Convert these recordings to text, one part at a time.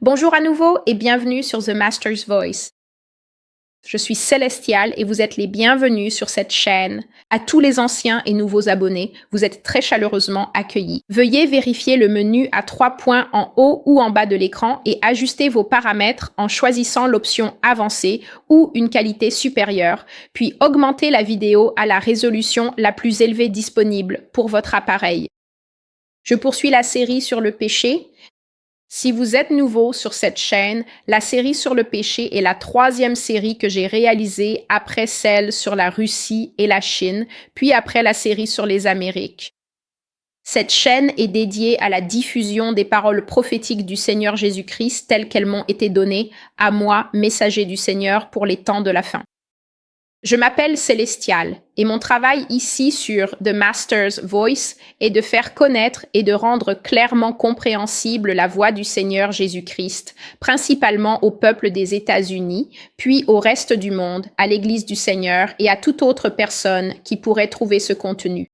Bonjour à nouveau et bienvenue sur The Master's Voice. Je suis Célestial et vous êtes les bienvenus sur cette chaîne. À tous les anciens et nouveaux abonnés, vous êtes très chaleureusement accueillis. Veuillez vérifier le menu à 3 points en haut ou en bas de l'écran et ajuster vos paramètres en choisissant l'option avancée ou une qualité supérieure, puis augmentez la vidéo à la résolution la plus élevée disponible pour votre appareil. Je poursuis la série sur le péché. Si vous êtes nouveau sur cette chaîne, la série sur le péché est la 3e série que j'ai réalisée après celle sur la Russie et la Chine, puis après la série sur les Amériques. Cette chaîne est dédiée à la diffusion des paroles prophétiques du Seigneur Jésus-Christ telles qu'elles m'ont été données à moi, messager du Seigneur, pour les temps de la fin. Je m'appelle Célestial et mon travail ici sur The Master's Voice est de faire connaître et de rendre clairement compréhensible la voix du Seigneur Jésus-Christ, principalement au peuple des États-Unis, puis au reste du monde, à l'Église du Seigneur et à toute autre personne qui pourrait trouver ce contenu.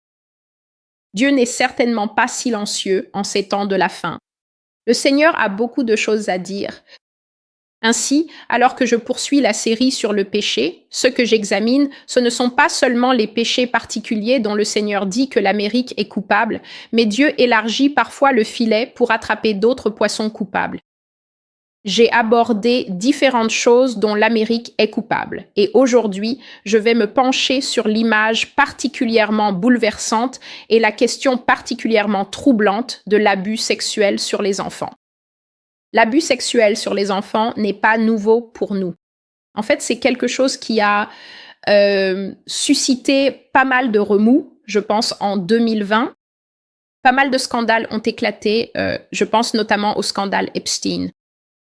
Dieu n'est certainement pas silencieux en ces temps de la fin. Le Seigneur a beaucoup de choses à dire. Ainsi, alors que je poursuis la série sur le péché, ce que j'examine, ce ne sont pas seulement les péchés particuliers dont le Seigneur dit que l'Amérique est coupable, mais Dieu élargit parfois le filet pour attraper d'autres poissons coupables. J'ai abordé différentes choses dont l'Amérique est coupable, et aujourd'hui, je vais me pencher sur l'image particulièrement bouleversante et la question particulièrement troublante de l'abus sexuel sur les enfants. L'abus sexuel sur les enfants n'est pas nouveau pour nous. En fait, c'est quelque chose qui a suscité pas mal de remous, je pense, en 2020. Pas mal de scandales ont éclaté, je pense notamment au scandale Epstein.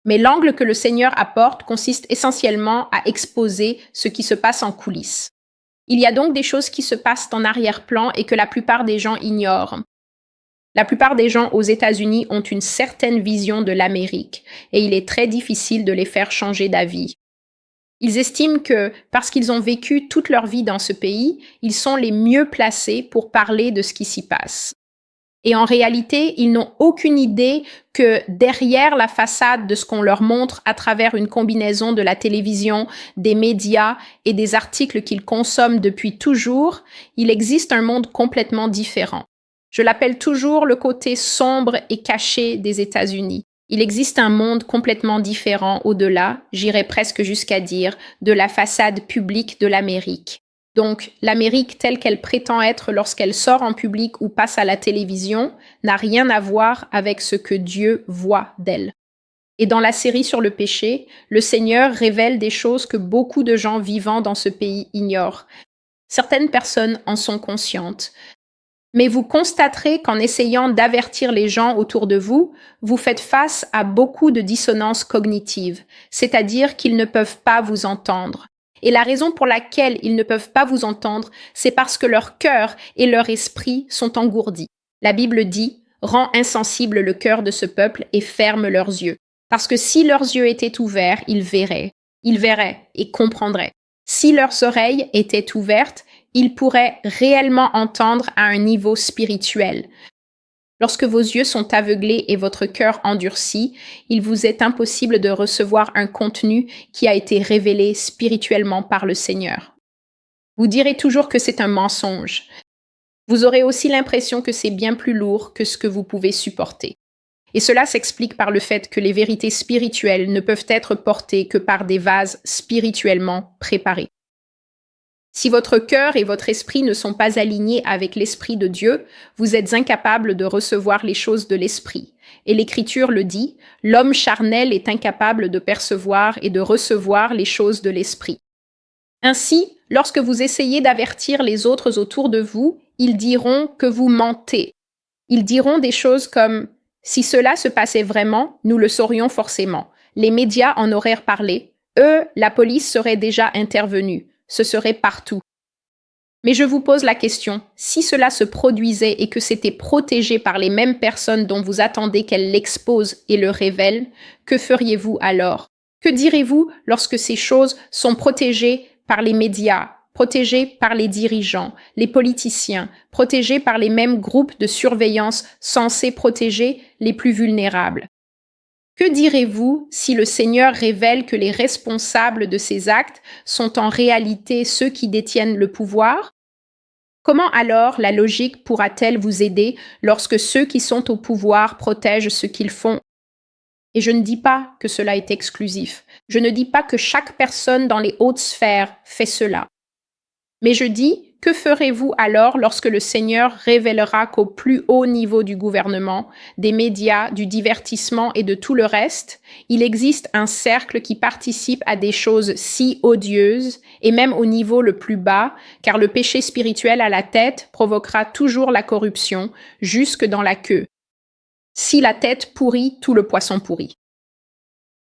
Mais l'angle que le Seigneur apporte consiste essentiellement à exposer ce qui se passe en coulisses. Il y a donc des choses qui se passent en arrière-plan et que la plupart des gens ignorent. La plupart des gens aux États-Unis ont une certaine vision de l'Amérique et il est très difficile de les faire changer d'avis. Ils estiment que, parce qu'ils ont vécu toute leur vie dans ce pays, ils sont les mieux placés pour parler de ce qui s'y passe. Et en réalité, ils n'ont aucune idée que derrière la façade de ce qu'on leur montre à travers une combinaison de la télévision, des médias et des articles qu'ils consomment depuis toujours, il existe un monde complètement différent. Je l'appelle toujours le côté sombre et caché des États-Unis. Il existe un monde complètement différent au-delà, j'irais presque jusqu'à dire, de la façade publique de l'Amérique. Donc, l'Amérique telle qu'elle prétend être lorsqu'elle sort en public ou passe à la télévision n'a rien à voir avec ce que Dieu voit d'elle. Et dans la série sur le péché, le Seigneur révèle des choses que beaucoup de gens vivant dans ce pays ignorent. Certaines personnes en sont conscientes. Mais vous constaterez qu'en essayant d'avertir les gens autour de vous, vous faites face à beaucoup de dissonances cognitives, c'est-à-dire qu'ils ne peuvent pas vous entendre. Et la raison pour laquelle ils ne peuvent pas vous entendre, c'est parce que leur cœur et leur esprit sont engourdis. La Bible dit « Rends insensible le cœur de ce peuple et ferme leurs yeux. » Parce que si leurs yeux étaient ouverts, ils verraient et comprendraient. Si leurs oreilles étaient ouvertes, ils pourraient réellement entendre à un niveau spirituel. Lorsque vos yeux sont aveuglés et votre cœur endurci, il vous est impossible de recevoir un contenu qui a été révélé spirituellement par le Seigneur. Vous direz toujours que c'est un mensonge. Vous aurez aussi l'impression que c'est bien plus lourd que ce que vous pouvez supporter. Et cela s'explique par le fait que les vérités spirituelles ne peuvent être portées que par des vases spirituellement préparés. Si votre cœur et votre esprit ne sont pas alignés avec l'Esprit de Dieu, vous êtes incapable de recevoir les choses de l'Esprit. Et l'Écriture le dit, l'homme charnel est incapable de percevoir et de recevoir les choses de l'Esprit. Ainsi, lorsque vous essayez d'avertir les autres autour de vous, ils diront que vous mentez. Ils diront des choses comme « Si cela se passait vraiment, nous le saurions forcément. Les médias en auraient parlé. La police serait déjà intervenue. Ce serait partout. » Mais je vous pose la question, si cela se produisait et que c'était protégé par les mêmes personnes dont vous attendez qu'elles l'exposent et le révèlent, que feriez-vous alors? Que direz-vous lorsque ces choses sont protégées par les médias, protégées par les dirigeants, les politiciens, protégées par les mêmes groupes de surveillance censés protéger les plus vulnérables? Que direz-vous si le Seigneur révèle que les responsables de ces actes sont en réalité ceux qui détiennent le pouvoir? Comment alors la logique pourra-t-elle vous aider lorsque ceux qui sont au pouvoir protègent ce qu'ils font? Et je ne dis pas que cela est exclusif. Je ne dis pas que chaque personne dans les hautes sphères fait cela. Mais je dis, que ferez-vous alors lorsque le Seigneur révélera qu'au plus haut niveau du gouvernement, des médias, du divertissement et de tout le reste, il existe un cercle qui participe à des choses si odieuses, et même au niveau le plus bas, car le péché spirituel à la tête provoquera toujours la corruption, jusque dans la queue. Si la tête pourrit, tout le poisson pourrit.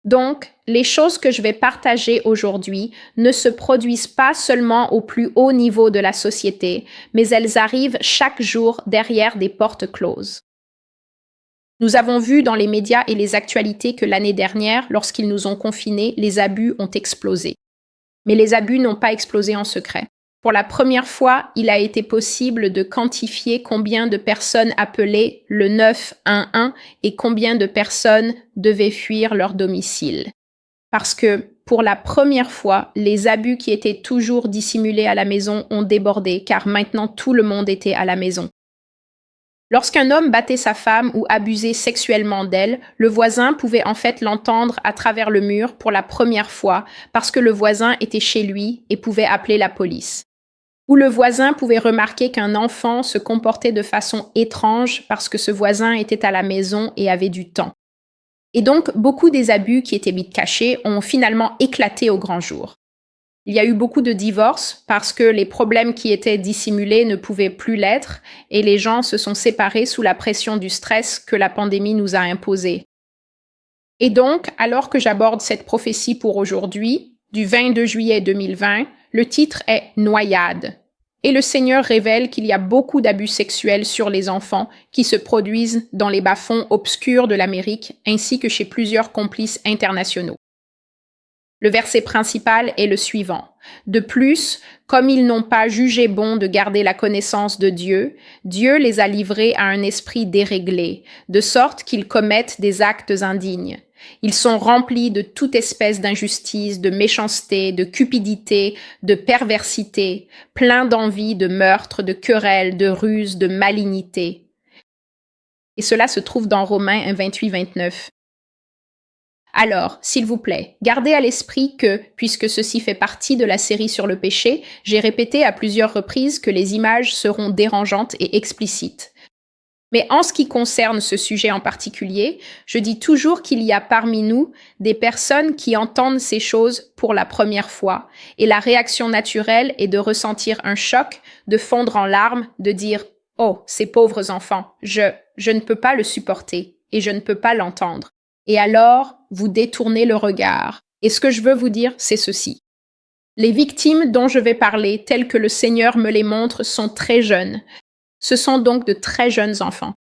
Donc, les choses que je vais partager aujourd'hui ne se produisent pas seulement au plus haut niveau de la société, mais elles arrivent chaque jour derrière des portes closes. Nous avons vu dans les médias et les actualités que l'année dernière, lorsqu'ils nous ont confinés, les abus ont explosé. Mais les abus n'ont pas explosé en secret. Pour la première fois, il a été possible de quantifier combien de personnes appelaient le 911 et combien de personnes devaient fuir leur domicile. Parce que, pour la première fois, les abus qui étaient toujours dissimulés à la maison ont débordé, car maintenant tout le monde était à la maison. Lorsqu'un homme battait sa femme ou abusait sexuellement d'elle, le voisin pouvait en fait l'entendre à travers le mur pour la première fois, parce que le voisin était chez lui et pouvait appeler la police. Ou le voisin pouvait remarquer qu'un enfant se comportait de façon étrange parce que ce voisin était à la maison et avait du temps. Et donc, beaucoup des abus qui étaient mis cachés ont finalement éclaté au grand jour. Il y a eu beaucoup de divorces parce que les problèmes qui étaient dissimulés ne pouvaient plus l'être et les gens se sont séparés sous la pression du stress que la pandémie nous a imposé. Et donc, alors que j'aborde cette prophétie pour aujourd'hui, du 22 juillet 2020, le titre est « Noyade ». Et le Seigneur révèle qu'il y a beaucoup d'abus sexuels sur les enfants qui se produisent dans les bas-fonds obscurs de l'Amérique ainsi que chez plusieurs complices internationaux. Le verset principal est le suivant. De plus, comme ils n'ont pas jugé bon de garder la connaissance de Dieu, Dieu les a livrés à un esprit déréglé, de sorte qu'ils commettent des actes indignes. Ils sont remplis de toute espèce d'injustice, de méchanceté, de cupidité, de perversité, pleins d'envie, de meurtre, de querelles, de ruses, de malignité. Et cela se trouve dans Romains 28-29. Alors, s'il vous plaît, gardez à l'esprit que, puisque ceci fait partie de la série sur le péché, j'ai répété à plusieurs reprises que les images seront dérangeantes et explicites. Mais en ce qui concerne ce sujet en particulier, je dis toujours qu'il y a parmi nous des personnes qui entendent ces choses pour la première fois, et la réaction naturelle est de ressentir un choc, de fondre en larmes, de dire « Oh, ces pauvres enfants, je ne peux pas le supporter et je ne peux pas l'entendre ». Et alors, vous détournez le regard. Et ce que je veux vous dire, c'est ceci. Les victimes dont je vais parler, telles que le Seigneur me les montre, sont très jeunes. Ce sont donc de très jeunes enfants.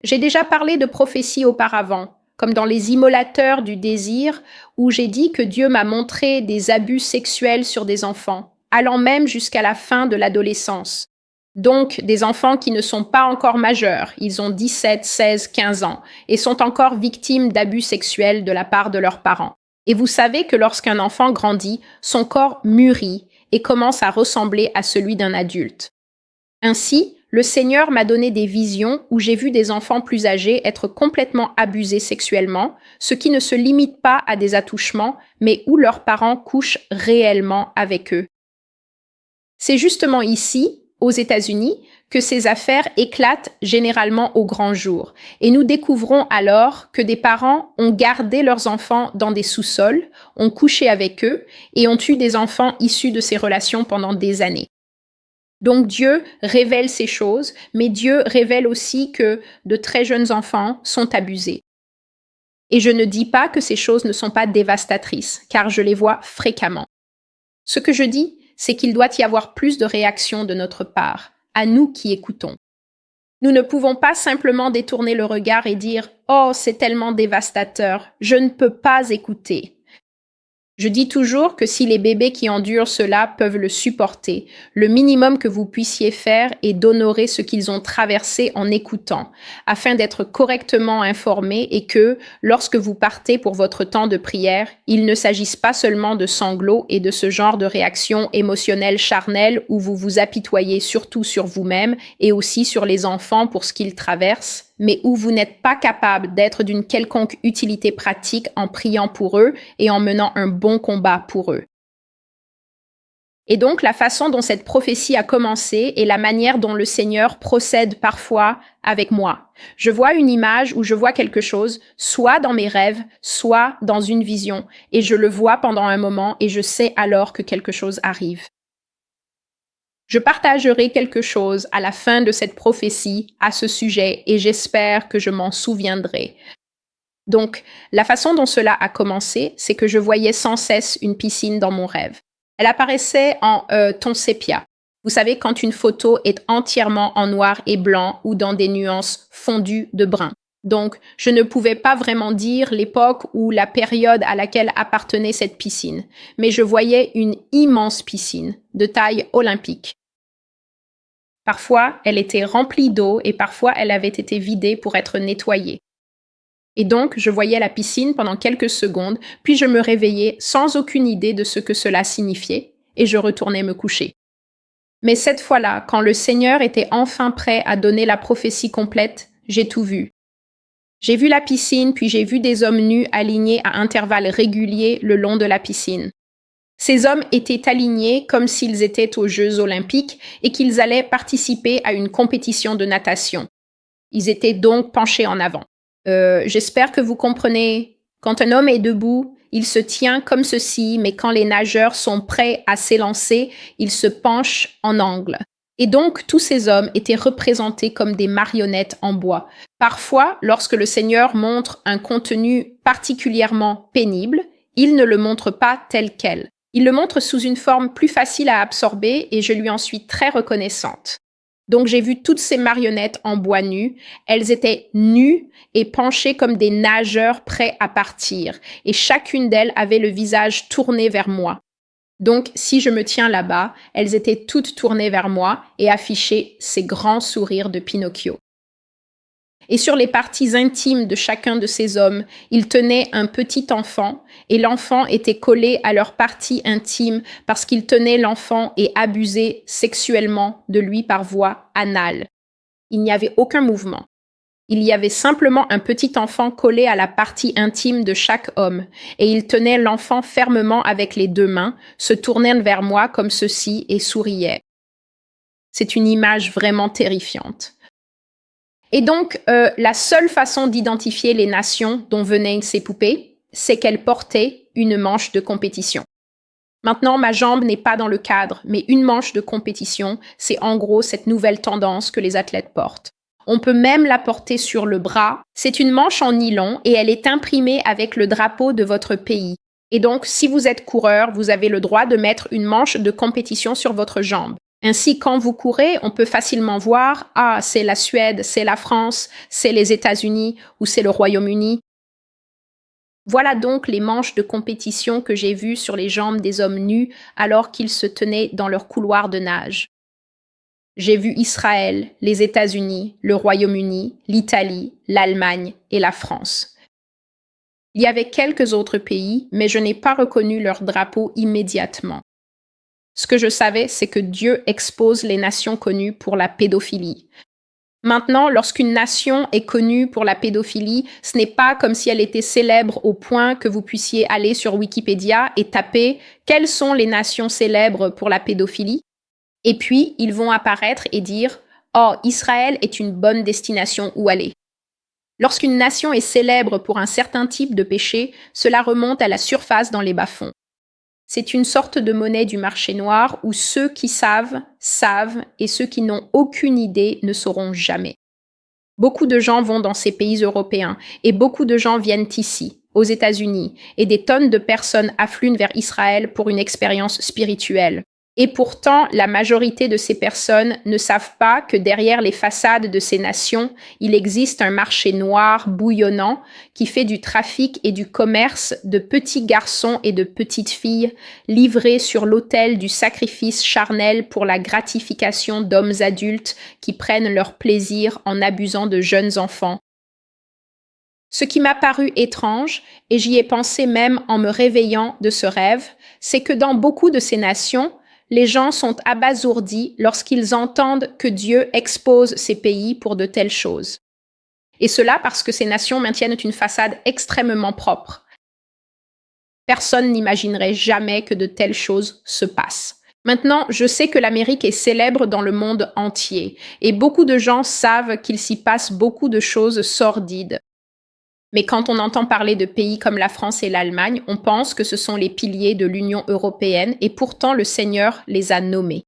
J'ai déjà parlé de prophéties auparavant, comme dans les immolateurs du désir, où j'ai dit que Dieu m'a montré des abus sexuels sur des enfants, allant même jusqu'à la fin de l'adolescence. Donc, des enfants qui ne sont pas encore majeurs, ils ont 17, 16, 15 ans, et sont encore victimes d'abus sexuels de la part de leurs parents. Et vous savez que lorsqu'un enfant grandit, son corps mûrit et commence à ressembler à celui d'un adulte. Ainsi, le Seigneur m'a donné des visions où j'ai vu des enfants plus âgés être complètement abusés sexuellement, ce qui ne se limite pas à des attouchements, mais où leurs parents couchent réellement avec eux. C'est justement ici, aux États-Unis, que ces affaires éclatent généralement au grand jour, et nous découvrons alors que des parents ont gardé leurs enfants dans des sous-sols, ont couché avec eux et ont eu des enfants issus de ces relations pendant des années. Donc Dieu révèle ces choses, mais Dieu révèle aussi que de très jeunes enfants sont abusés. Et je ne dis pas que ces choses ne sont pas dévastatrices, car je les vois fréquemment. Ce que je dis, c'est qu'il doit y avoir plus de réactions de notre part, à nous qui écoutons. Nous ne pouvons pas simplement détourner le regard et dire « Oh, c'est tellement dévastateur, je ne peux pas écouter ». Je dis toujours que si les bébés qui endurent cela peuvent le supporter, le minimum que vous puissiez faire est d'honorer ce qu'ils ont traversé en écoutant, afin d'être correctement informés et que, lorsque vous partez pour votre temps de prière, il ne s'agisse pas seulement de sanglots et de ce genre de réaction émotionnelle charnelle où vous vous apitoyez surtout sur vous-même et aussi sur les enfants pour ce qu'ils traversent, mais où vous n'êtes pas capable d'être d'une quelconque utilité pratique en priant pour eux et en menant un bon combat pour eux. Et donc, la façon dont cette prophétie a commencé et la manière dont le Seigneur procède parfois avec moi. Je vois une image ou je vois quelque chose, soit dans mes rêves, soit dans une vision, et je le vois pendant un moment et je sais alors que quelque chose arrive. Je partagerai quelque chose à la fin de cette prophétie à ce sujet et j'espère que je m'en souviendrai. Donc, la façon dont cela a commencé, c'est que je voyais sans cesse une piscine dans mon rêve. Elle apparaissait en ton sépia. Vous savez, quand une photo est entièrement en noir et blanc ou dans des nuances fondues de brun. Donc, je ne pouvais pas vraiment dire l'époque ou la période à laquelle appartenait cette piscine, mais je voyais une immense piscine de taille olympique. Parfois, elle était remplie d'eau et parfois, elle avait été vidée pour être nettoyée. Et donc, je voyais la piscine pendant quelques secondes, puis je me réveillais sans aucune idée de ce que cela signifiait, et je retournais me coucher. Mais cette fois-là, quand le Seigneur était enfin prêt à donner la prophétie complète, j'ai tout vu. J'ai vu la piscine, puis j'ai vu des hommes nus alignés à intervalles réguliers le long de la piscine. Ces hommes étaient alignés comme s'ils étaient aux Jeux olympiques et qu'ils allaient participer à une compétition de natation. Ils étaient donc penchés en avant. J'espère que vous comprenez. Quand un homme est debout, il se tient comme ceci, mais quand les nageurs sont prêts à s'élancer, il se penche en angle. Et donc, tous ces hommes étaient représentés comme des marionnettes en bois. Parfois, lorsque le Seigneur montre un contenu particulièrement pénible, il ne le montre pas tel quel. Il le montre sous une forme plus facile à absorber et je lui en suis très reconnaissante. Donc j'ai vu toutes ces marionnettes en bois nu. Elles étaient nues et penchées comme des nageurs prêts à partir. Et chacune d'elles avait le visage tourné vers moi. Donc si je me tiens là-bas, elles étaient toutes tournées vers moi et affichaient ces grands sourires de Pinocchio. Et sur les parties intimes de chacun de ces hommes, ils tenaient un petit enfant, et l'enfant était collé à leur partie intime parce qu'ils tenaient l'enfant et abusaient sexuellement de lui par voie anale. Il n'y avait aucun mouvement. Il y avait simplement un petit enfant collé à la partie intime de chaque homme, et ils tenaient l'enfant fermement avec les deux mains, se tournaient vers moi comme ceci et souriaient. C'est une image vraiment terrifiante. Et donc, la seule façon d'identifier les nations dont venaient ces poupées, c'est qu'elles portaient une manche de compétition. Maintenant, ma jambe n'est pas dans le cadre, mais une manche de compétition, c'est en gros cette nouvelle tendance que les athlètes portent. On peut même la porter sur le bras. C'est une manche en nylon et elle est imprimée avec le drapeau de votre pays. Et donc, si vous êtes coureur, vous avez le droit de mettre une manche de compétition sur votre jambe. Ainsi, quand vous courez, on peut facilement voir, ah, c'est la Suède, c'est la France, c'est les États-Unis ou c'est le Royaume-Uni. Voilà donc les manches de compétition que j'ai vues sur les jambes des hommes nus alors qu'ils se tenaient dans leur couloir de nage. J'ai vu Israël, les États-Unis, le Royaume-Uni, l'Italie, l'Allemagne et la France. Il y avait quelques autres pays, mais je n'ai pas reconnu leur drapeau immédiatement. Ce que je savais, c'est que Dieu expose les nations connues pour la pédophilie. Maintenant, lorsqu'une nation est connue pour la pédophilie, ce n'est pas comme si elle était célèbre au point que vous puissiez aller sur Wikipédia et taper « Quelles sont les nations célèbres pour la pédophilie ?» Et puis, ils vont apparaître et dire « Oh, Israël est une bonne destination où aller. » Lorsqu'une nation est célèbre pour un certain type de péché, cela remonte à la surface dans les bas-fonds. C'est une sorte de monnaie du marché noir où ceux qui savent, savent et ceux qui n'ont aucune idée ne sauront jamais. Beaucoup de gens vont dans ces pays européens et beaucoup de gens viennent ici, aux États-Unis, et des tonnes de personnes affluent vers Israël pour une expérience spirituelle. Et pourtant, la majorité de ces personnes ne savent pas que derrière les façades de ces nations, il existe un marché noir bouillonnant qui fait du trafic et du commerce de petits garçons et de petites filles livrés sur l'autel du sacrifice charnel pour la gratification d'hommes adultes qui prennent leur plaisir en abusant de jeunes enfants. Ce qui m'a paru étrange, et j'y ai pensé même en me réveillant de ce rêve, c'est que dans beaucoup de ces nations, les gens sont abasourdis lorsqu'ils entendent que Dieu expose ces pays pour de telles choses. Et cela parce que ces nations maintiennent une façade extrêmement propre. Personne n'imaginerait jamais que de telles choses se passent. Maintenant, je sais que l'Amérique est célèbre dans le monde entier, et beaucoup de gens savent qu'il s'y passe beaucoup de choses sordides. Mais quand on entend parler de pays comme la France et l'Allemagne, on pense que ce sont les piliers de l'Union européenne et pourtant le Seigneur les a nommés.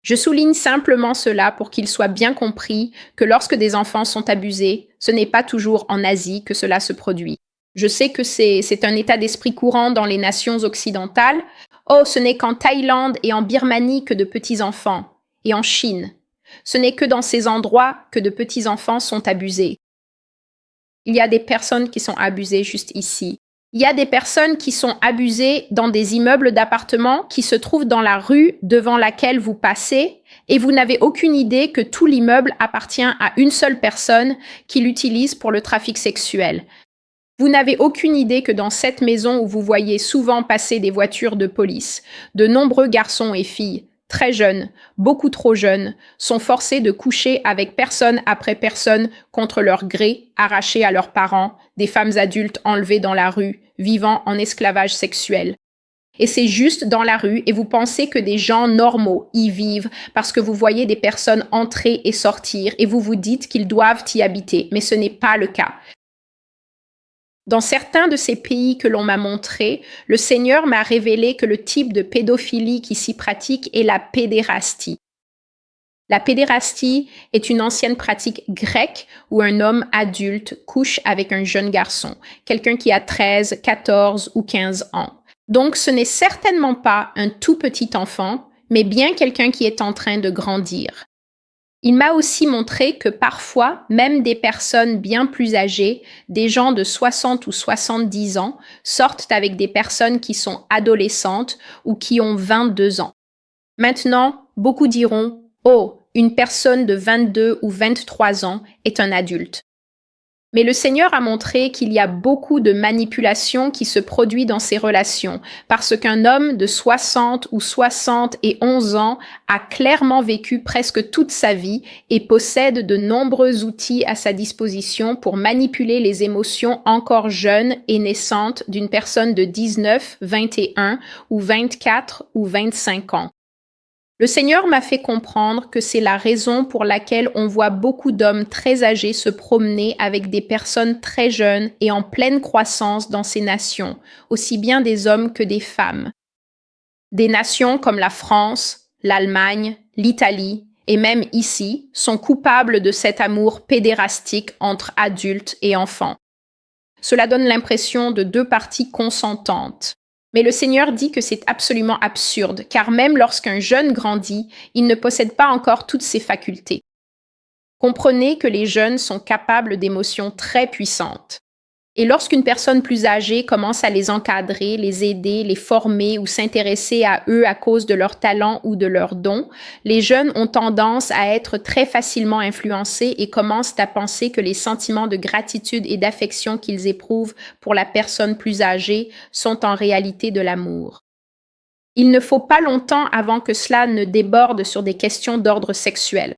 Je souligne simplement cela pour qu'il soit bien compris que lorsque des enfants sont abusés, ce n'est pas toujours en Asie que cela se produit. Je sais que c'est un état d'esprit courant dans les nations occidentales. Oh, ce n'est qu'en Thaïlande et en Birmanie que de petits enfants, et en Chine. Ce n'est que dans ces endroits que de petits enfants sont abusés. Il y a des personnes qui sont abusées juste ici. Il y a des personnes qui sont abusées dans des immeubles d'appartements qui se trouvent dans la rue devant laquelle vous passez et vous n'avez aucune idée que tout l'immeuble appartient à une seule personne qui l'utilise pour le trafic sexuel. Vous n'avez aucune idée que dans cette maison où vous voyez souvent passer des voitures de police, de nombreux garçons et filles, très jeunes, beaucoup trop jeunes, sont forcés de coucher avec personne après personne contre leur gré, arrachés à leurs parents, des femmes adultes enlevées dans la rue, vivant en esclavage sexuel. Et c'est juste dans la rue et vous pensez que des gens normaux y vivent parce que vous voyez des personnes entrer et sortir et vous vous dites qu'ils doivent y habiter, mais ce n'est pas le cas. Dans certains de ces pays que l'on m'a montrés, le Seigneur m'a révélé que le type de pédophilie qui s'y pratique est la pédérastie. La pédérastie est une ancienne pratique grecque où un homme adulte couche avec un jeune garçon, quelqu'un qui a 13, 14 ou 15 ans. Donc ce n'est certainement pas un tout petit enfant, mais bien quelqu'un qui est en train de grandir. Il m'a aussi montré que parfois, même des personnes bien plus âgées, des gens de 60 ou 70 ans, sortent avec des personnes qui sont adolescentes ou qui ont 22 ans. Maintenant, beaucoup diront « Oh, une personne de 22 ou 23 ans est un adulte ». Mais le Seigneur a montré qu'il y a beaucoup de manipulation qui se produit dans ces relations, parce qu'un homme de 60 ou 71 ans a clairement vécu presque toute sa vie et possède de nombreux outils à sa disposition pour manipuler les émotions encore jeunes et naissantes d'une personne de 19, 21 ou 24 ou 25 ans. Le Seigneur m'a fait comprendre que c'est la raison pour laquelle on voit beaucoup d'hommes très âgés se promener avec des personnes très jeunes et en pleine croissance dans ces nations, aussi bien des hommes que des femmes. Des nations comme la France, l'Allemagne, l'Italie et même ici sont coupables de cet amour pédérastique entre adultes et enfants. Cela donne l'impression de deux parties consentantes. Mais le Seigneur dit que c'est absolument absurde, car même lorsqu'un jeune grandit, il ne possède pas encore toutes ses facultés. Comprenez que les jeunes sont capables d'émotions très puissantes. Et lorsqu'une personne plus âgée commence à les encadrer, les aider, les former ou s'intéresser à eux à cause de leurs talents ou de leurs dons, les jeunes ont tendance à être très facilement influencés et commencent à penser que les sentiments de gratitude et d'affection qu'ils éprouvent pour la personne plus âgée sont en réalité de l'amour. Il ne faut pas longtemps avant que cela ne déborde sur des questions d'ordre sexuel.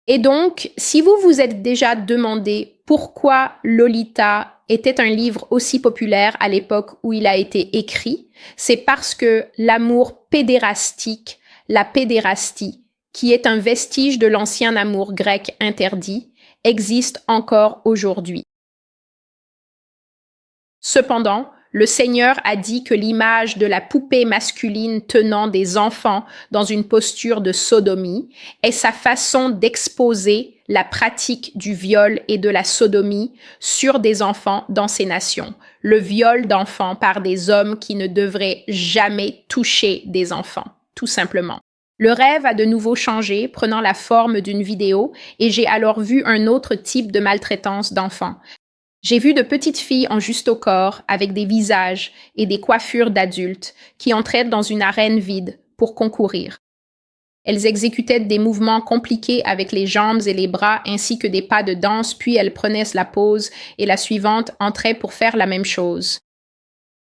Et donc, si vous vous êtes déjà demandé pourquoi Lolita était un livre aussi populaire à l'époque où il a été écrit, c'est parce que l'amour pédérastique, la pédérastie, qui est un vestige de l'ancien amour grec interdit, existe encore aujourd'hui. Cependant, le Seigneur a dit que l'image de la poupée masculine tenant des enfants dans une posture de sodomie est sa façon d'exposer la pratique du viol et de la sodomie sur des enfants dans ces nations. Le viol d'enfants par des hommes qui ne devraient jamais toucher des enfants. tout simplement. Le rêve a de nouveau changé, prenant la forme d'une vidéo, et j'ai alors vu un autre type de maltraitance d'enfants. J'ai vu de petites filles en juste au corps, avec des visages et des coiffures d'adultes, qui entraient dans une arène vide pour concourir. Elles exécutaient des mouvements compliqués avec les jambes et les bras ainsi que des pas de danse, puis elles prenaient la pose et la suivante entrait pour faire la même chose.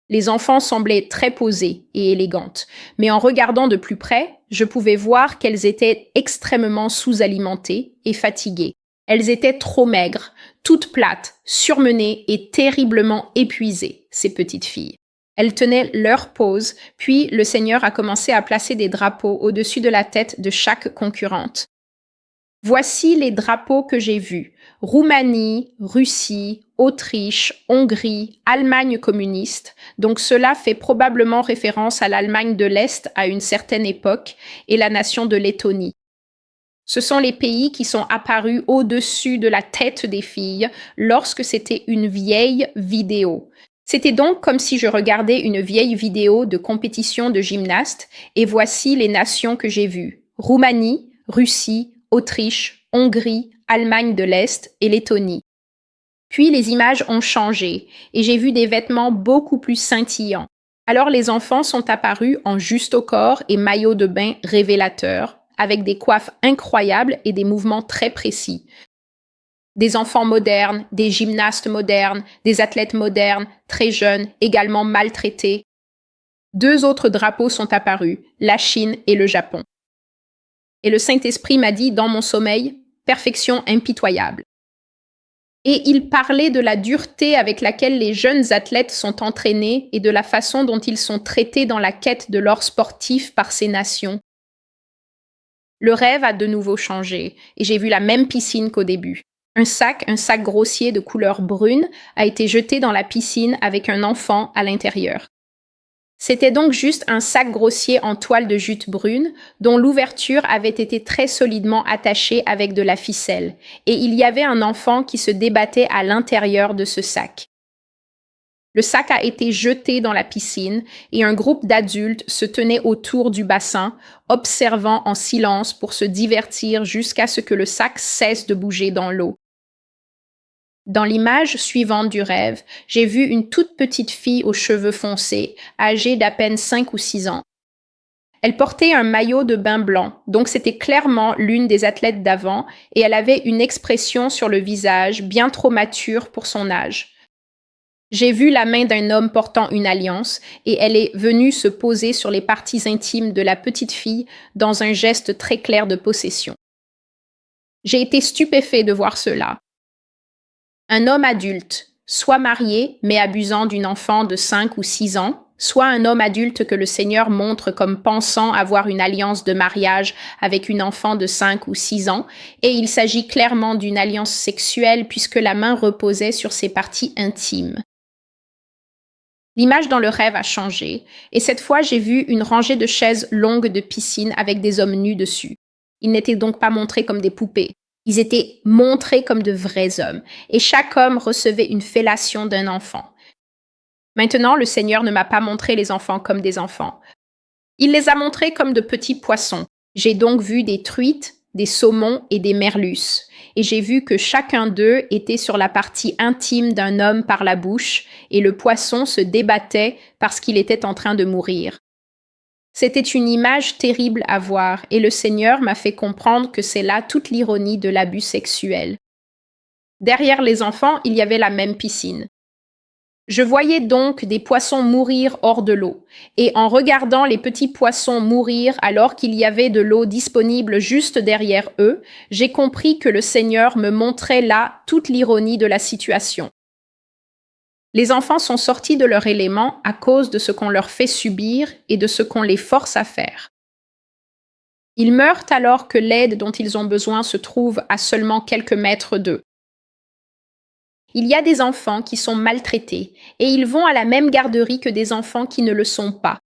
Les enfants semblaient très posées et élégantes, mais en regardant de plus près, je pouvais voir qu'elles étaient extrêmement sous-alimentées et fatiguées. Elles étaient trop maigres, toutes plates, surmenées et terriblement épuisées, ces petites filles. Elles tenaient leur pose, puis le Seigneur a commencé à placer des drapeaux au-dessus de la tête de chaque concurrente. Voici les drapeaux que j'ai vus. Roumanie, Russie, Autriche, Hongrie, Allemagne communiste. Donc cela fait probablement référence à l'Allemagne de l'Est à une certaine époque et la nation de Lettonie. Ce sont les pays qui sont apparus au-dessus de la tête des filles lorsque c'était une vieille vidéo. C'était donc comme si je regardais une vieille vidéo de compétition de gymnastes et voici les nations que j'ai vues. Roumanie, Russie, Autriche, Hongrie, Allemagne de l'Est et Lettonie. Puis les images ont changé et j'ai vu des vêtements beaucoup plus scintillants. Alors les enfants sont apparus en juste au corps et maillots de bain révélateurs, avec des coiffes incroyables et des mouvements très précis. Des enfants modernes, des gymnastes modernes, des athlètes modernes, très jeunes, également maltraités. 2 autres drapeaux sont apparus, la Chine et le Japon. Et le Saint-Esprit m'a dit dans mon sommeil, perfection impitoyable. Et il parlait de la dureté avec laquelle les jeunes athlètes sont entraînés et de la façon dont ils sont traités dans la quête de l'or sportif par ces nations. Le rêve a de nouveau changé et j'ai vu la même piscine qu'au début. Un sac grossier de couleur brune, a été jeté dans la piscine avec un enfant à l'intérieur. C'était donc juste un sac grossier en toile de jute brune, dont l'ouverture avait été très solidement attachée avec de la ficelle, et il y avait un enfant qui se débattait à l'intérieur de ce sac. Le sac a été jeté dans la piscine et un groupe d'adultes se tenait autour du bassin, observant en silence pour se divertir jusqu'à ce que le sac cesse de bouger dans l'eau. Dans l'image suivante du rêve, j'ai vu une toute petite fille aux cheveux foncés, âgée d'à peine 5 ou 6 ans. Elle portait un maillot de bain blanc, donc c'était clairement l'une des athlètes d'avant, et elle avait une expression sur le visage bien trop mature pour son âge. J'ai vu la main d'un homme portant une alliance, et elle est venue se poser sur les parties intimes de la petite fille dans un geste très clair de possession. J'ai été stupéfait de voir cela. Un homme adulte, soit marié mais abusant d'une enfant de 5 ou 6 ans, soit un homme adulte que le Seigneur montre comme pensant avoir une alliance de mariage avec une enfant de 5 ou 6 ans, et il s'agit clairement d'une alliance sexuelle puisque la main reposait sur ses parties intimes. L'image dans le rêve a changé, et cette fois j'ai vu une rangée de chaises longues de piscine avec des hommes nus dessus. Ils n'étaient donc pas montrés comme des poupées. Ils étaient montrés comme de vrais hommes, et chaque homme recevait une fellation d'un enfant. Maintenant, le Seigneur ne m'a pas montré les enfants comme des enfants. Il les a montrés comme de petits poissons. J'ai donc vu des truites, des saumons et des merlus, et j'ai vu que chacun d'eux était sur la partie intime d'un homme par la bouche, et le poisson se débattait parce qu'il était en train de mourir. C'était une image terrible à voir, et le Seigneur m'a fait comprendre que c'est là toute l'ironie de l'abus sexuel. Derrière les enfants, il y avait la même piscine. Je voyais donc des poissons mourir hors de l'eau, et en regardant les petits poissons mourir alors qu'il y avait de l'eau disponible juste derrière eux, j'ai compris que le Seigneur me montrait là toute l'ironie de la situation. Les enfants sont sortis de leur élément à cause de ce qu'on leur fait subir et de ce qu'on les force à faire. Ils meurent alors que l'aide dont ils ont besoin se trouve à seulement quelques mètres d'eux. Il y a des enfants qui sont maltraités et ils vont à la même garderie que des enfants qui ne le sont pas.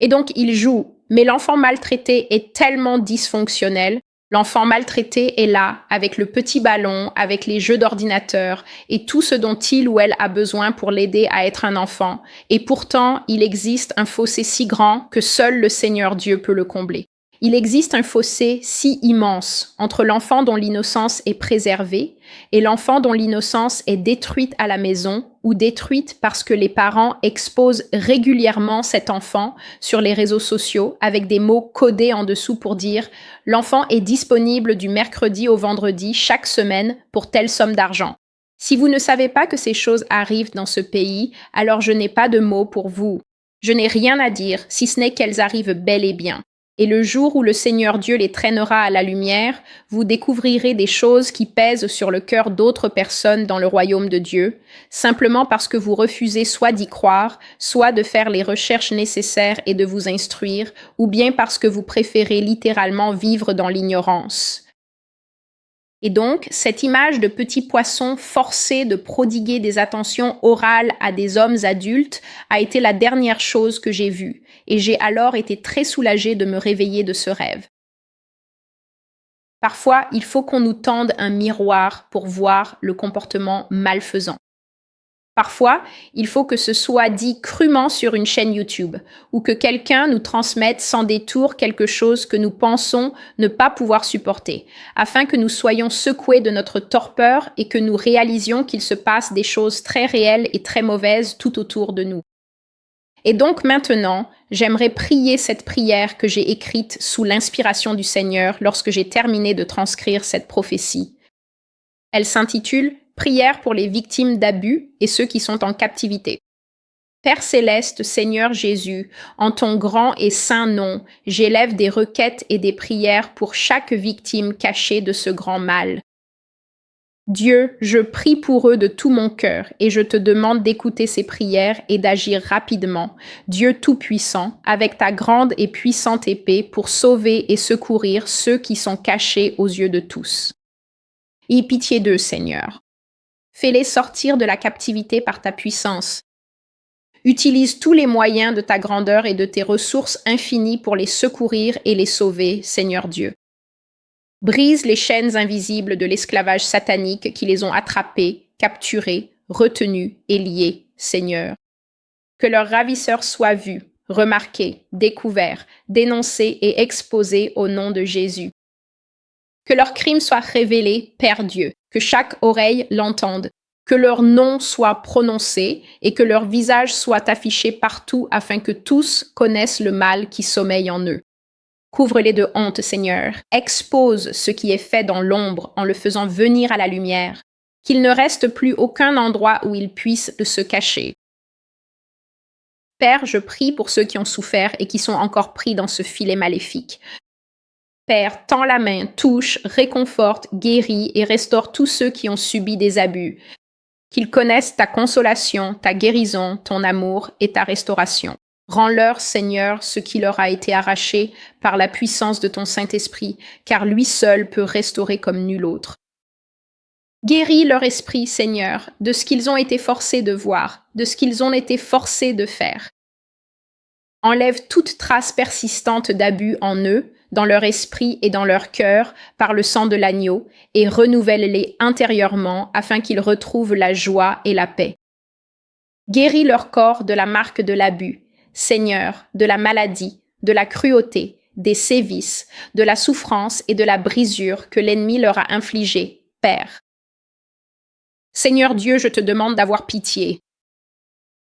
Et donc ils jouent, mais l'enfant maltraité est tellement dysfonctionnel, L'enfant maltraité est là, avec le petit ballon, avec les jeux d'ordinateur et tout ce dont il ou elle a besoin pour l'aider à être un enfant. Et pourtant, il existe un fossé si grand que seul le Seigneur Dieu peut le combler. Il existe un fossé si immense entre l'enfant dont l'innocence est préservée et l'enfant dont l'innocence est détruite à la maison ou détruite parce que les parents exposent régulièrement cet enfant sur les réseaux sociaux avec des mots codés en dessous pour dire « L'enfant est disponible du mercredi au vendredi chaque semaine pour telle somme d'argent ». Si vous ne savez pas que ces choses arrivent dans ce pays, alors je n'ai pas de mots pour vous. Je n'ai rien à dire si ce n'est qu'elles arrivent bel et bien. Et le jour où le Seigneur Dieu les traînera à la lumière, vous découvrirez des choses qui pèsent sur le cœur d'autres personnes dans le royaume de Dieu, simplement parce que vous refusez soit d'y croire, soit de faire les recherches nécessaires et de vous instruire, ou bien parce que vous préférez littéralement vivre dans l'ignorance. Et donc, cette image de petit poisson forcé de prodiguer des attentions orales à des hommes adultes a été la dernière chose que j'ai vue, et j'ai alors été très soulagée de me réveiller de ce rêve. Parfois, il faut qu'on nous tende un miroir pour voir le comportement malfaisant. Parfois, il faut que ce soit dit crûment sur une chaîne YouTube ou que quelqu'un nous transmette sans détour quelque chose que nous pensons ne pas pouvoir supporter, afin que nous soyons secoués de notre torpeur et que nous réalisions qu'il se passe des choses très réelles et très mauvaises tout autour de nous. Et donc maintenant, j'aimerais prier cette prière que j'ai écrite sous l'inspiration du Seigneur lorsque j'ai terminé de transcrire cette prophétie. Elle s'intitule « Prière pour les victimes d'abus et ceux qui sont en captivité ». Père céleste, Seigneur Jésus, en ton grand et saint nom, j'élève des requêtes et des prières pour chaque victime cachée de ce grand mal. Dieu, je prie pour eux de tout mon cœur et je te demande d'écouter ces prières et d'agir rapidement, Dieu Tout-Puissant, avec ta grande et puissante épée pour sauver et secourir ceux qui sont cachés aux yeux de tous. Aie pitié d'eux, Seigneur. Fais-les sortir de la captivité par ta puissance. Utilise tous les moyens de ta grandeur et de tes ressources infinies pour les secourir et les sauver, Seigneur Dieu. Brise les chaînes invisibles de l'esclavage satanique qui les ont attrapés, capturés, retenus et liés, Seigneur. Que leurs ravisseurs soient vus, remarqués, découverts, dénoncés et exposés au nom de Jésus. Que leurs crimes soient révélés, Père Dieu, que chaque oreille l'entende, que leur nom soit prononcé et que leur visage soit affiché partout afin que tous connaissent le mal qui sommeille en eux. Couvre-les de honte, Seigneur. Expose ce qui est fait dans l'ombre en le faisant venir à la lumière. Qu'il ne reste plus aucun endroit où ils puissent se cacher. Père, je prie pour ceux qui ont souffert et qui sont encore pris dans ce filet maléfique. Père, tends la main, touche, réconforte, guéris et restaure tous ceux qui ont subi des abus. Qu'ils connaissent ta consolation, ta guérison, ton amour et ta restauration. Rends-leur, Seigneur, ce qui leur a été arraché par la puissance de ton Saint-Esprit, car lui seul peut restaurer comme nul autre. Guéris leur esprit, Seigneur, de ce qu'ils ont été forcés de voir, de ce qu'ils ont été forcés de faire. Enlève toute trace persistante d'abus en eux, dans leur esprit et dans leur cœur, par le sang de l'agneau, et renouvelle-les intérieurement afin qu'ils retrouvent la joie et la paix. Guéris leur corps de la marque de l'abus, Seigneur, de la maladie, de la cruauté, des sévices, de la souffrance et de la brisure que l'ennemi leur a infligée, Père. Seigneur Dieu, je te demande d'avoir pitié.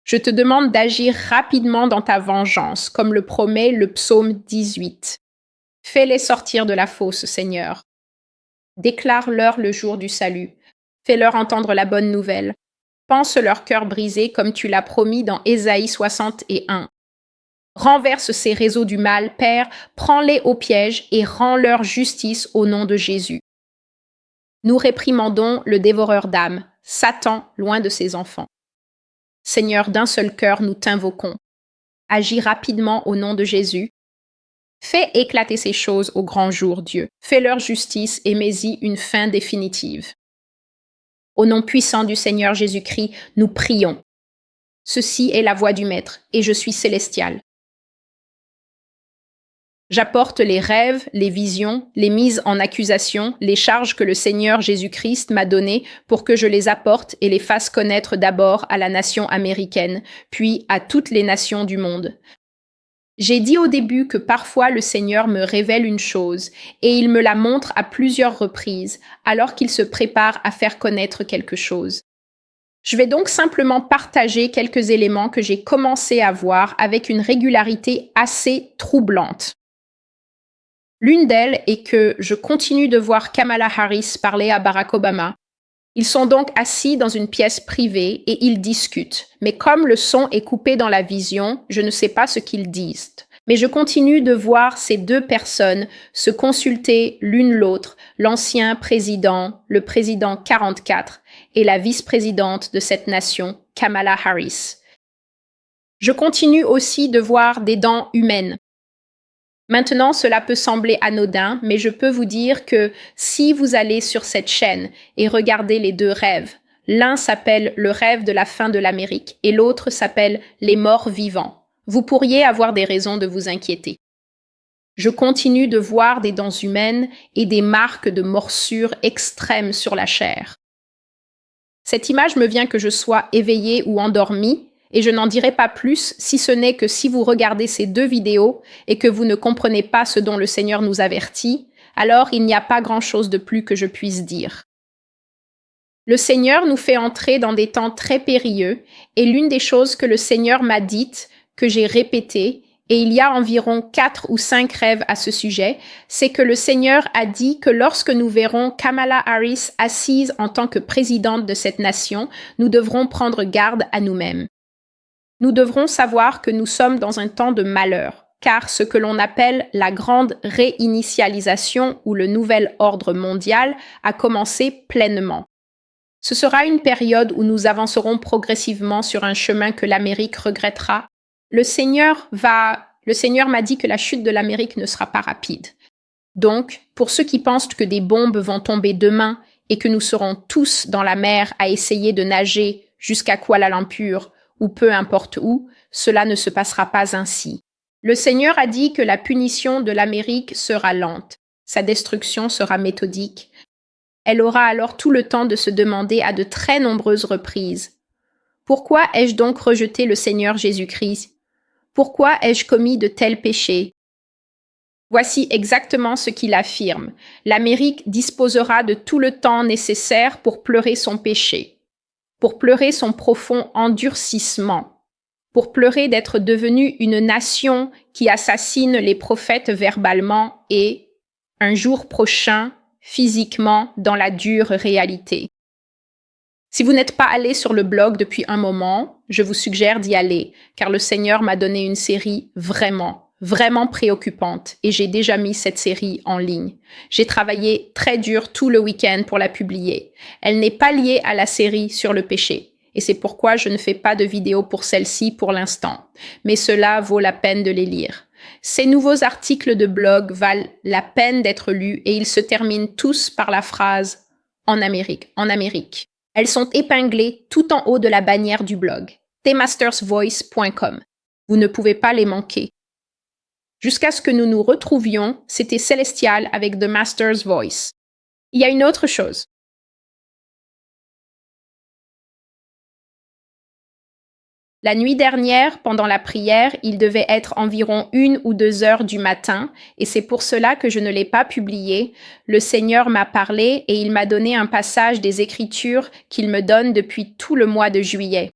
Je te demande d'agir rapidement dans ta vengeance, comme le promet le psaume 18. Fais-les sortir de la fosse, Seigneur. Déclare-leur le jour du salut. Fais-leur entendre la bonne nouvelle. Pense leur cœur brisé comme tu l'as promis dans Ésaïe 61. Renverse ces réseaux du mal, Père, prends-les au piège et rends-leur justice au nom de Jésus. Nous réprimandons le dévoreur d'âmes, Satan, loin de ses enfants. Seigneur, d'un seul cœur, nous t'invoquons. Agis rapidement au nom de Jésus. Fais éclater ces choses au grand jour, Dieu. Fais leur justice et mets-y une fin définitive. Au nom puissant du Seigneur Jésus-Christ, nous prions. Ceci est la voix du Maître, et je suis célestial. J'apporte les rêves, les visions, les mises en accusation, les charges que le Seigneur Jésus-Christ m'a données pour que je les apporte et les fasse connaître d'abord à la nation américaine, puis à toutes les nations du monde. J'ai dit au début que parfois le Seigneur me révèle une chose et il me la montre à plusieurs reprises alors qu'il se prépare à faire connaître quelque chose. Je vais donc simplement partager quelques éléments que j'ai commencé à voir avec une régularité assez troublante. L'une d'elles est que je continue de voir Kamala Harris parler à Barack Obama. Ils sont donc assis dans une pièce privée et ils discutent. Mais comme le son est coupé dans la vision, je ne sais pas ce qu'ils disent. Mais je continue de voir ces deux personnes se consulter l'une l'autre, l'ancien président, le président 44, et la vice-présidente de cette nation, Kamala Harris. Je continue aussi de voir des dents humaines. Maintenant, cela peut sembler anodin, mais je peux vous dire que si vous allez sur cette chaîne et regardez les deux rêves, l'un s'appelle le rêve de la fin de l'Amérique et l'autre s'appelle les morts vivants, vous pourriez avoir des raisons de vous inquiéter. Je continue de voir des dents humaines et des marques de morsures extrêmes sur la chair. Cette image me vient que je sois éveillée ou endormie, et je n'en dirai pas plus si ce n'est que si vous regardez ces deux vidéos et que vous ne comprenez pas ce dont le Seigneur nous avertit, alors il n'y a pas grand-chose de plus que je puisse dire. Le Seigneur nous fait entrer dans des temps très périlleux et l'une des choses que le Seigneur m'a dites, que j'ai répétées, et il y a environ 4 ou 5 rêves à ce sujet, c'est que le Seigneur a dit que lorsque nous verrons Kamala Harris assise en tant que présidente de cette nation, nous devrons prendre garde à nous-mêmes. Nous devrons savoir que nous sommes dans un temps de malheur, car ce que l'on appelle la grande réinitialisation ou le nouvel ordre mondial a commencé pleinement. Ce sera une période où nous avancerons progressivement sur un chemin que l'Amérique regrettera. Le Seigneur m'a dit que la chute de l'Amérique ne sera pas rapide. Donc, pour ceux qui pensent que des bombes vont tomber demain et que nous serons tous dans la mer à essayer de nager jusqu'à Kuala Lumpur, ou peu importe où, cela ne se passera pas ainsi. Le Seigneur a dit que la punition de l'Amérique sera lente, sa destruction sera méthodique. Elle aura alors tout le temps de se demander à de très nombreuses reprises. Pourquoi ai-je donc rejeté le Seigneur Jésus-Christ? Pourquoi ai-je commis de tels péchés? Voici exactement ce qu'il affirme. L'Amérique disposera de tout le temps nécessaire pour pleurer son péché, pour pleurer son profond endurcissement, pour pleurer d'être devenue une nation qui assassine les prophètes verbalement et, un jour prochain, physiquement, dans la dure réalité. Si vous n'êtes pas allé sur le blog depuis un moment, je vous suggère d'y aller, car le Seigneur m'a donné une série vraiment préoccupante, et j'ai déjà mis cette série en ligne. J'ai travaillé très dur tout le week-end pour la publier. Elle n'est pas liée à la série sur le péché, et c'est pourquoi je ne fais pas de vidéo pour celle-ci pour l'instant, mais cela vaut la peine de les lire. Ces nouveaux articles de blog valent la peine d'être lus et ils se terminent tous par la phrase « en Amérique ». Elles sont épinglées tout en haut de la bannière du blog, themastersvoice.com. Vous ne pouvez pas les manquer. Jusqu'à ce que nous nous retrouvions, c'était Célestial avec The Master's Voice. Il y a une autre chose. La nuit dernière, pendant la prière, il devait être environ 1 ou 2 heures du matin, et c'est pour cela que je ne l'ai pas publié. Le Seigneur m'a parlé et il m'a donné un passage des Écritures qu'il me donne depuis tout le mois de juillet.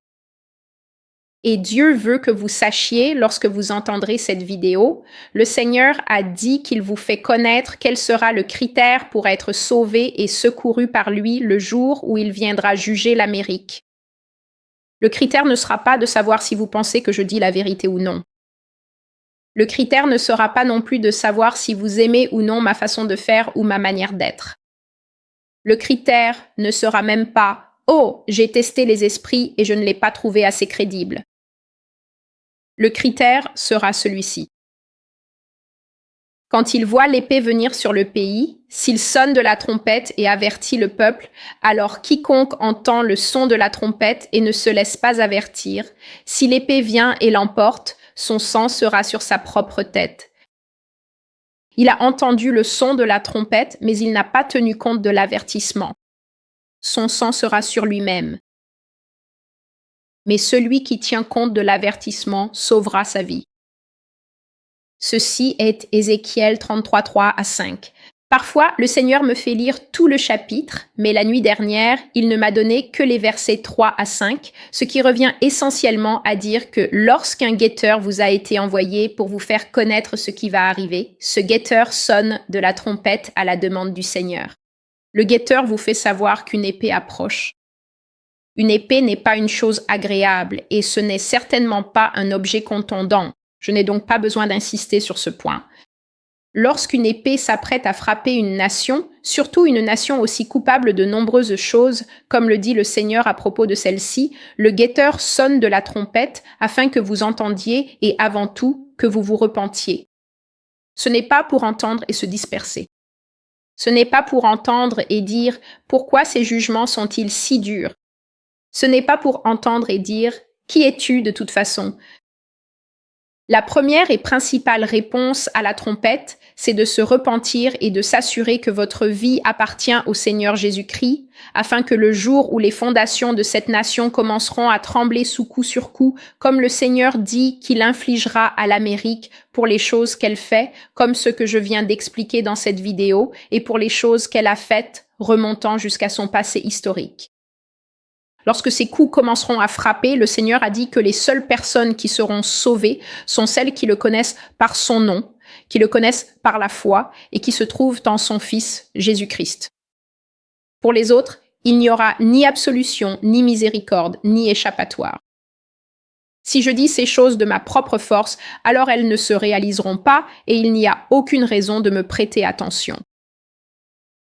Et Dieu veut que vous sachiez, lorsque vous entendrez cette vidéo, le Seigneur a dit qu'il vous fait connaître quel sera le critère pour être sauvé et secouru par lui le jour où il viendra juger l'Amérique. Le critère ne sera pas de savoir si vous pensez que je dis la vérité ou non. Le critère ne sera pas non plus de savoir si vous aimez ou non ma façon de faire ou ma manière d'être. Le critère ne sera même pas « Oh, j'ai testé les esprits et je ne l'ai pas trouvé assez crédible ». Le critère sera celui-ci. Quand il voit l'épée venir sur le pays, s'il sonne de la trompette et avertit le peuple, alors quiconque entend le son de la trompette et ne se laisse pas avertir, si l'épée vient et l'emporte, son sang sera sur sa propre tête. Il a entendu le son de la trompette, mais il n'a pas tenu compte de l'avertissement. Son sang sera sur lui-même. Mais celui qui tient compte de l'avertissement sauvera sa vie. Ceci est Ézéchiel 33, 3 à 5. Parfois, le Seigneur me fait lire tout le chapitre, mais la nuit dernière, il ne m'a donné que les versets 3 à 5, ce qui revient essentiellement à dire que lorsqu'un guetteur vous a été envoyé pour vous faire connaître ce qui va arriver, ce guetteur sonne de la trompette à la demande du Seigneur. Le guetteur vous fait savoir qu'une épée approche. Une épée n'est pas une chose agréable et ce n'est certainement pas un objet contondant. Je n'ai donc pas besoin d'insister sur ce point. Lorsqu'une épée s'apprête à frapper une nation, surtout une nation aussi coupable de nombreuses choses, comme le dit le Seigneur à propos de celle-ci, le guetteur sonne de la trompette afin que vous entendiez et avant tout que vous vous repentiez. Ce n'est pas pour entendre et se disperser. Ce n'est pas pour entendre et dire « Pourquoi ces jugements sont-ils si durs ?» Ce n'est pas pour entendre et dire « Qui es-tu de toute façon ?» La première et principale réponse à la trompette, c'est de se repentir et de s'assurer que votre vie appartient au Seigneur Jésus-Christ, afin que le jour où les fondations de cette nation commenceront à trembler sous coup sur coup, comme le Seigneur dit qu'il infligera à l'Amérique pour les choses qu'elle fait, comme ce que je viens d'expliquer dans cette vidéo, et pour les choses qu'elle a faites, remontant jusqu'à son passé historique. Lorsque ces coups commenceront à frapper, le Seigneur a dit que les seules personnes qui seront sauvées sont celles qui le connaissent par son nom, qui le connaissent par la foi et qui se trouvent en son Fils, Jésus-Christ. Pour les autres, il n'y aura ni absolution, ni miséricorde, ni échappatoire. Si je dis ces choses de ma propre force, alors elles ne se réaliseront pas et il n'y a aucune raison de me prêter attention.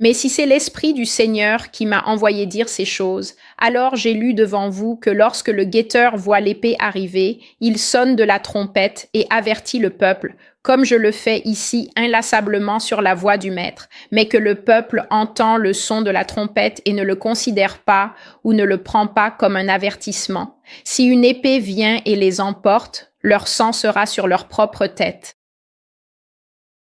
Mais si c'est l'Esprit du Seigneur qui m'a envoyé dire ces choses, alors j'ai lu devant vous que lorsque le guetteur voit l'épée arriver, il sonne de la trompette et avertit le peuple, comme je le fais ici inlassablement sur la voix du Maître, mais que le peuple entend le son de la trompette et ne le considère pas ou ne le prend pas comme un avertissement. Si une épée vient et les emporte, leur sang sera sur leur propre tête.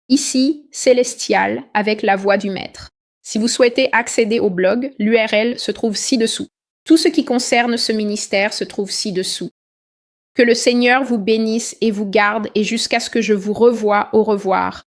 Ici, Célestial avec la voix du Maître. Si vous souhaitez accéder au blog, l'URL se trouve ci-dessous. Tout ce qui concerne ce ministère se trouve ci-dessous. Que le Seigneur vous bénisse et vous garde et jusqu'à ce que je vous revoie au revoir.